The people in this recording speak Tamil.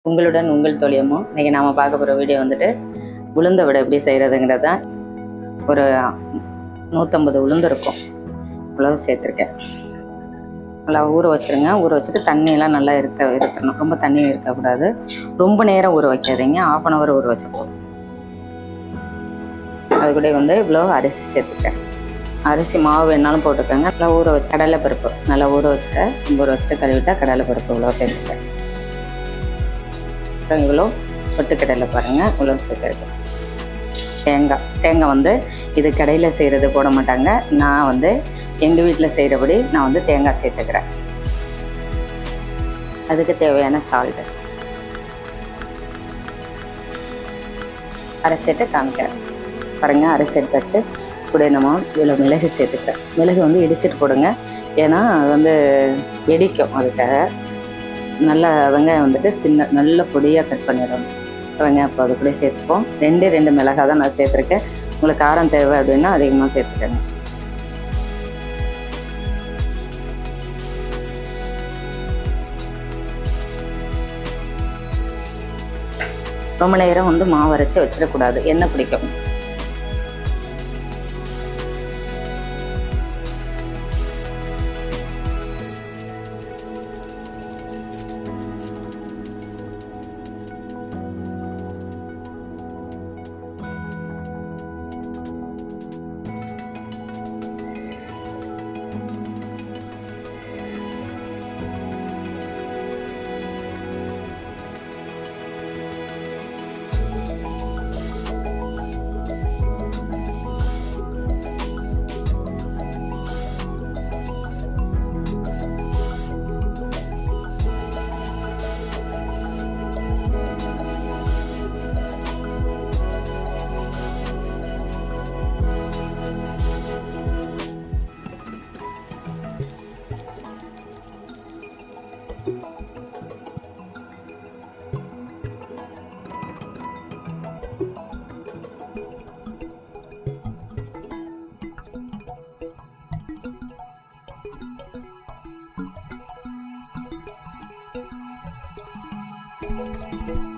உங்களுடன் உங்கள் தோழியமும். இன்றைக்கி நாம் பார்க்க போகிற வீடியோ வந்துட்டு உளுந்த வடை எப்படி செய்கிறதுங்கிறது தான். ஒரு 150 உளுந்து இருக்கும், இவ்வளவு சேர்த்துருக்கேன். நல்லா ஊற வச்சுருங்க. ஊற வச்சுட்டு தண்ணியெல்லாம் நல்லா இருக்கணும். ரொம்ப தண்ணி இருக்கக்கூடாது. ரொம்ப நேரம் ஊற வைக்காதீங்க, 1/2 hour ஊற வச்சுப்போம். அது கூட வந்து இவ்வளோ அரிசி சேர்த்துக்கேன். அரிசி மாவு வேணாலும் போட்டுக்கோங்க. நல்லா ஊற வச்சு கடலைப்பருப்பு நல்லா ஊற வச்சுட்டு கழுவிட்டா கடலைப்பருப்பு இவ்வளோ சேர்த்துக்கேன். அப்புறம் இவ்வளோ பொட்டுக்கடலை பாருங்கள், இவ்வளோ சேர்த்துருக்கேன். தேங்காய் வந்து இது கடையில் செய்கிறது போட மாட்டாங்க. நான் வந்து எங்கள் வீட்டில் செய்கிறபடி நான் வந்து தேங்காய் சேர்த்துக்கிறேன். அதுக்கு தேவையான சால்ட்டு அரைச்சிட்டு காமிக்கிறேன் பாருங்கள். அரைச்சிட்டு வச்சு கூட நம்ம இவ்வளோ மிளகு சேர்த்துக்கிறேன். மிளகு வந்து இடிச்சிட்டு போடுங்க, ஏன்னா அது வந்து வெடிக்கும். அதுக்காக நல்லா வெங்காயம் வந்துட்டு நல்ல பொடியாக கட் பண்ணிடணும். வெங்காயம் அப்போ அது கூட சேர்த்துப்போம். 2 மிளகாய் தான் நான் சேர்த்துருக்கேன். உங்களுக்கு காரம் தேவை அப்படின்னா அதிகமாக சேர்த்துக்கங்க. ரொம்ப நேரம் வந்து மாவு அரைச்சி வச்சிடக்கூடாது, எண்ணெய் பிடிக்கும். Thank you.